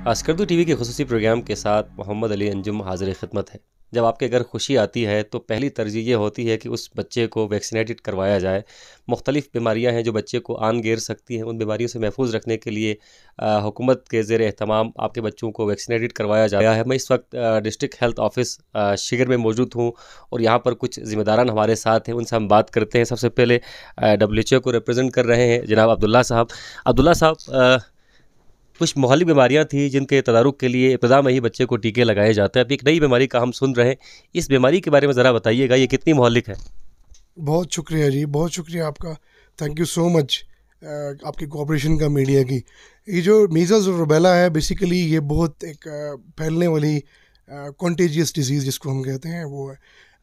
Skardu TV के खुसूसी programme के साथ मोहम्मद अली अंजुम हाजिर खिदमत है। जब आपके घर खुशी आती है तो पहली तरजीह ये होती है कि उस बच्चे को वैक्सीनेटेड करवाया जाए। मुख्तलिफ़ बीमारियां हैं जो बच्चे को आन घेर सकती हैं, उन बीमारियों से महफूज रखने के लिए हुकूमत के ज़ेर एहतमाम आपके बच्चों को वैक्सीनेटेड करवाया जा रहा है। मैं इस वक्त डिस्ट्रिक्ट हेल्थ ऑफिस शिगर में मौजूद हूँ और यहाँ पर कुछ ज़िम्मेदारान हमारे साथ हैं, उनसे हम बात करते हैं। सबसे पहले WHO को रिप्रेजेंट कर रहे हैं जनाब अब्दुल्ला साहब। अब्दुल्ला साहब, कुछ मोहल्ली बीमारियां थी जिनके तदारुक के लिए इब्तदा में ही बच्चे को टीके लगाए जाते हैं। अब एक नई बीमारी का हम सुन रहे हैं, इस बीमारी के बारे में ज़रा बताइएगा, ये कितनी मोहल्लिक है? बहुत शुक्रिया जी, बहुत शुक्रिया आपका। थैंक यू सो मच आपकी कोऑपरेशन का मीडिया की। ये जो मीज़ल्स और रुबेला है, बेसिकली ये बहुत एक फैलने वाली कॉन्टेजियस डिजीज़ जिसको हम कहते हैं वो है।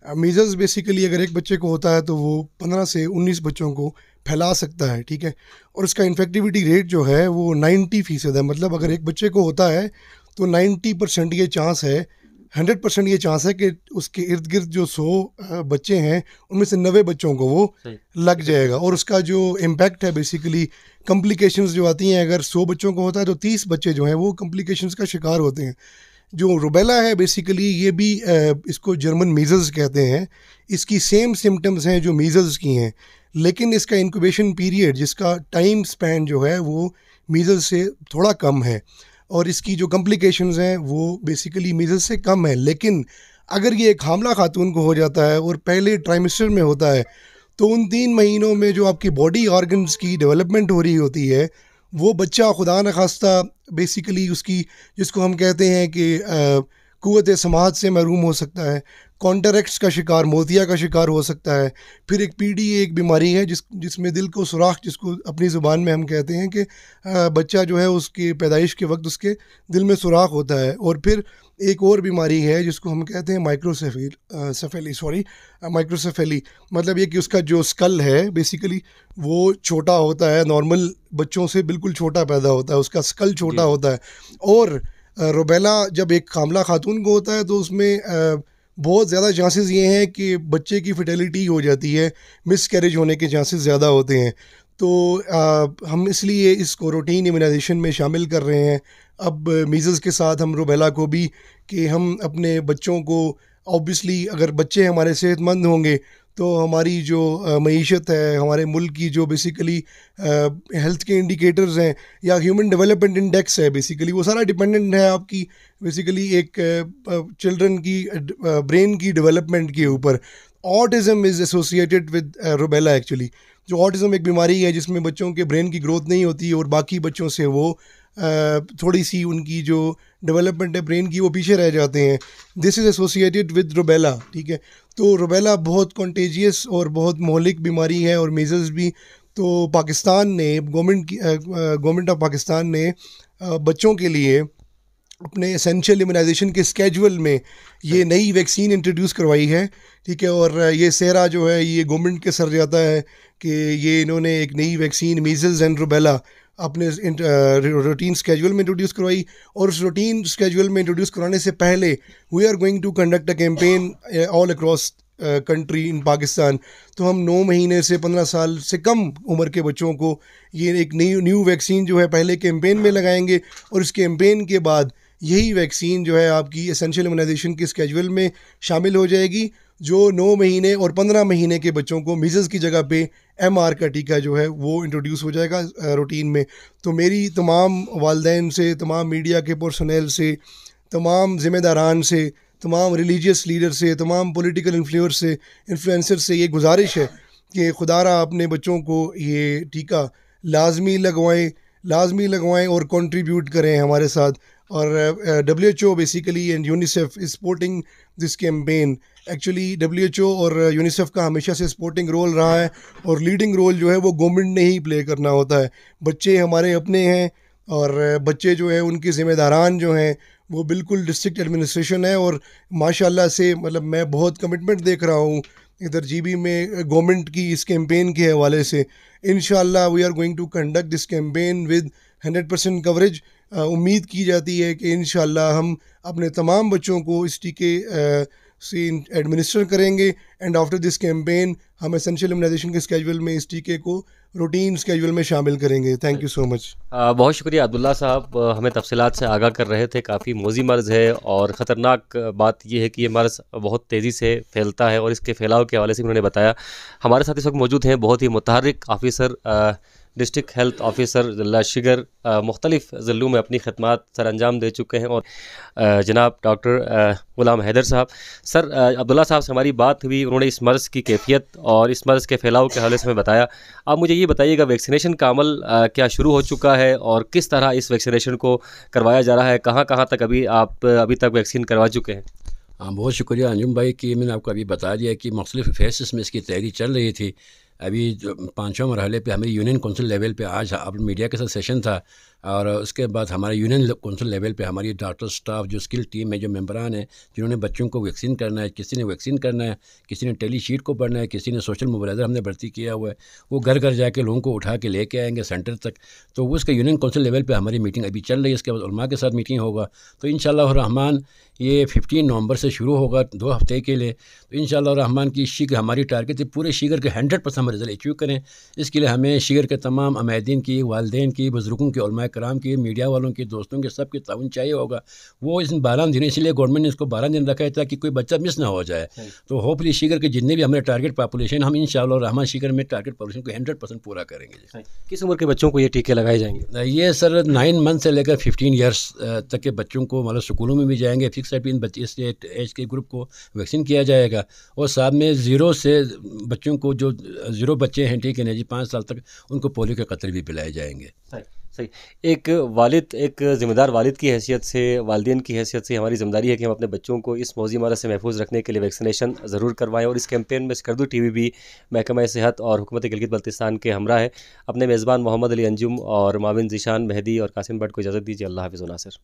मीज़ल्स बेसिकली अगर एक बच्चे को होता है तो वो 15 से 19 बच्चों को फैला सकता है, ठीक है। और इसका इन्फेक्टिविटी रेट जो है वो 90% है। मतलब अगर एक बच्चे को होता है तो 90% ये चांस है, 100% ये चांस है कि उसके इर्द गिर्द जो 100 बच्चे हैं उनमें से 90 बच्चों को वो लग जाएगा। और उसका जो इम्पैक्ट है बेसिकली कॉम्प्लिकेशंस जो आती हैं, अगर 100 बच्चों को होता है तो 30 बच्चे जो हैं वो कॉम्प्लिकेशंस का शिकार होते हैं। जो रुबेला है बेसिकली ये भी इसको जर्मन मीज़ल्स कहते हैं। इसकी सेम सिम्टम्स हैं जो मीज़ल्स की हैं, लेकिन इसका इंक्यूबेशन पीरियड, जिसका टाइम स्पैन जो है वो मीज़ल्स से थोड़ा कम है और इसकी जो कॉम्प्लिकेशंस हैं वो बेसिकली मीज़ल्स से कम है। लेकिन अगर ये एक हामला खातून को हो जाता है और पहले ट्राइमेस्टर में होता है तो उन 3 महीनों में जो आपकी बॉडी ऑर्गन्स की डेवलपमेंट हो रही होती है वो बच्चा खुदा न खास्ता बेसिकली उसकी, जिसको हम कहते हैं कि क़ुव्वत समाअत से महरूम हो सकता है, कॉन्टरैक्ट्स का शिकार, मोतिया का शिकार हो सकता है। फिर एक PDA एक बीमारी है जिसमें दिल को सुराख, जिसको अपनी ज़ुबान में हम कहते हैं कि बच्चा जो है उसकी पैदाइश के वक्त उसके दिल में सुराख होता है। और फिर एक और बीमारी है जिसको हम कहते हैं माइक्रोसेफेली। मतलब ये कि उसका जो स्कल है बेसिकली वो छोटा होता है, नॉर्मल बच्चों से बिल्कुल छोटा पैदा होता है, उसका स्कल छोटा होता है। और रुबेला जब एक हामला खातून को होता है तो उसमें बहुत ज़्यादा चांसेस ये हैं कि बच्चे की फर्टिलिटी हो जाती है, मिसकैरेज होने के चांसेस ज़्यादा होते हैं। तो हम इसलिए इसको रूटीन इम्यूनाइजेशन में शामिल कर रहे हैं। अब मीज़ल्स के साथ हम रुबेला को भी, कि हम अपने बच्चों को, ऑब्वियसली अगर बच्चे हमारे सेहतमंद होंगे तो हमारी जो मईशत है, हमारे मुल्क की जो बेसिकली हेल्थ के इंडिकेटर्स हैं या ह्यूमन डेवलपमेंट इंडेक्स है, बेसिकली वो सारा डिपेंडेंट है आपकी बेसिकली एक चिल्ड्रन की ब्रेन की डेवलपमेंट के ऊपर। Autism is associated with rubella actually. जो ऑटिज़म एक बीमारी है जिसमें बच्चों के ब्रेन की ग्रोथ नहीं होती और बाकी बच्चों से वो थोड़ी सी उनकी जो डेवलपमेंट है ब्रेन की वो पीछे रह जाते हैं। This is associated with rubella, ठीक है। तो रुबेला बहुत कॉन्टेजियस और बहुत मौलिक बीमारी है, और मीज़ल्स भी। तो पाकिस्तान ने, गवर्नमेंट ऑफ पाकिस्तान ने बच्चों के लिए अपने एसेंशियल इम्यूनाइजेशन के स्केजुअल में ये नई वैक्सीन इंट्रोड्यूस करवाई है, ठीक है। और ये सेहरा जो है ये गवर्नमेंट के सर जाता है कि ये इन्होंने एक नई वैक्सीन मीज़ल्स एंड रुबेला अपने रूटीन स्केजुअल में इंट्रोड्यूस करवाई। और उस रूटीन स्केजुअल में इंट्रोड्यूस करवाने से पहले we are going to conduct a campaign all across country in Pakistan. तो हम 9 महीने से 15 साल से कम उम्र के बच्चों को ये एक न्यू वैक्सीन जो है पहले कैंपेन में लगाएंगे, और इस कैंपेन के बाद यही वैक्सीन जो है आपकी एसेंशियल इम्यूनाइजेशन के स्केजुअल में शामिल हो जाएगी, जो 9 महीने और 15 महीने के बच्चों को मीज़ल्स की जगह पे MR का टीका जो है वो इंट्रोड्यूस हो जाएगा रूटीन में। तो मेरी तमाम वालिदैन से, तमाम मीडिया के पर्सनल से, तमाम ज़िम्मेदारान से, तमाम रिलीजियस लीडर से, तमाम पॉलिटिकल इन्फ्लुएंसर से ये गुजारिश है कि खुदारा अपने बच्चों को ये टीका लाजमी लगवाएं और कंट्रीब्यूट करें हमारे साथ। और WHO basically and UNICEF is supporting this campaign. Actually WHO और यूनिसेफ का हमेशा से सपोर्टिंग रोल रहा है, और लीडिंग रोल जो है वो गवर्नमेंट ने ही प्ले करना होता है। बच्चे हमारे अपने हैं, और बच्चे जो है उनके ज़िम्मेदारान जो हैं वो बिल्कुल डिस्ट्रिक्ट एडमिनिस्ट्रेशन है। और माशाल्लाह से मतलब मैं बहुत कमिटमेंट देख रहा हूँ इधर GB में गवर्नमेंट की इस कैंपेन के हवाले से। इंशाल्लाह we are going to conduct this campaign with 100% coverage. उम्मीद की जाती है कि इंशाल्लाह हम अपने तमाम बच्चों को इस टीके से एडमिनिस्टर करेंगे। एंड आफ्टर दिस कैंपेन हम एसेंशियल इम्यूनाइजेशन के स्केड्यूल में इस टीके को रूटीन स्केड्यूल में शामिल करेंगे। Thank you so much. बहुत शुक्रिया अब्दुल्ला साहब, हमें तफसीलात से आगाह कर रहे थे। काफ़ी मोजी मर्ज़ है और ख़तरनाक बात यह है कि ये मर्ज़ बहुत तेज़ी से फैलता है और इसके फैलाव के हवाले से उन्होंने बताया। हमारे साथ इस वक्त मौजूद हैं बहुत ही मुतहर्रिक ऑफिसर, डिस्ट्रिक्ट हेल्थ ऑफिसर ज़िला शिगर, मुख्तलिफ़ ज़िलों में अपनी खदमात सर अंजाम दे चुके हैं, और जनाब डॉक्टर ग़ुलाम हैदर साहब। सर, अब्दुल्ला साहब से हमारी बात हुई, उन्होंने इस मर्ज़ की कैफियत और इस मर्ज़ के फैलाव के हवाले से हमें बताया। आप मुझे ये बताइएगा, वैक्सीनेशन का अमल क्या शुरू हो चुका है और किस तरह इस वैक्सीनेशन को करवाया जा रहा है? कहाँ कहाँ तक अभी तक वैक्सीन करवा चुके हैं? हाँ, बहुत शुक्रिया अंजुम भाई कि मैंने आपको अभी बता दिया कि मुख्तलिफ फेसेस में इसकी तैयारी चल रही थी। अभी जो 5वें मरहले पे हमें यूनियन कौंसिल लेवल पे आज आप मीडिया के साथ सेशन था, और उसके बाद हमारे यूनियन कौंसिल लेवल पे हमारी डॉक्टर स्टाफ जो स्किल टीम है, जो मेंबरान हैं जिन्होंने बच्चों को वैक्सीन करना है, किसी ने वैक्सीन करना है, किसी ने टेली शीट को पढ़ना है, किसी ने सोशल मोबिलाइज़र हमने भर्ती किया हुआ है, वो घर घर जाके लोगों को उठा के लेके आएंगे सेंटर तक। तो उसके यूनियन कौंसिल लेवल पर हमारी मीटिंग अभी चल रही है। इसके बाद उलमा के साथ मीटिंग होगा। तो इंशाअल्लाह रहमान ये 15 नवंबर से शुरू होगा 2 हफ्ते के लिए। तो इंशाअल्लाह रहमान की शिगर हमारी टारगेट है पूरे शिगर के 100% हम रिजल्ट अचीव करें। इसके लिए हमें शिगर के तमाम अमैदीन की, वालदेन की, बुज़ुर्गों की, उलमा कराम की, मीडिया वालों की, दोस्तों के सबके ताउन चाहिए होगा। वो इस 12 दिन, इसलिए गवर्नमेंट ने इसको 12 दिन रखा है ताकि कोई बच्चा मिस ना हो जाए। तो होपफुली शिगर के जितने भी हमारे टारगेट पॉपुलेशन, हम इंशाअल्लाह रहमान शिगर में टारगेट पॉपुलेशन को 100% पूरा करेंगे। किस उम्र के बच्चों को ये टीके लगाए जाएंगे? ये सर 9 मंथ से लेकर 15 ईयर्स तक के बच्चों को, मतलब स्कूलों में भी जाएंगे, फिक्स इन बच्चे इस एज के ग्रुप को वैक्सीन किया जाएगा। और साथ में 0 से बच्चों को, जो 0 बच्चे हैं, ठीक है ना जी, 5 साल तक, उनको पोलियो के कतरे भी पिलाए जाएंगे। सही। एक वालिद, एक ज़िम्मेदार वालिद की हैसियत से, वालिदैन की हैसियत से हमारी ज़िम्मेदारी है कि हम अपने बच्चों को इस मौजी मरज़ से महफूज रखने के लिए वैक्सीनेशन ज़रूर करवाएं। और इस कैंपेन में स्कर्दू टीवी भी महकमा सेहत और हुकूमत गिलगित बल्तिस्तान के हमरा है। अपने मेज़बान मोहम्मद अली अंजुम और माविन ज़ीशान मेहदी और कासिम भट्ट को इजाज़त दीजिए। अल्लाह हाफ़िज़ नासिर।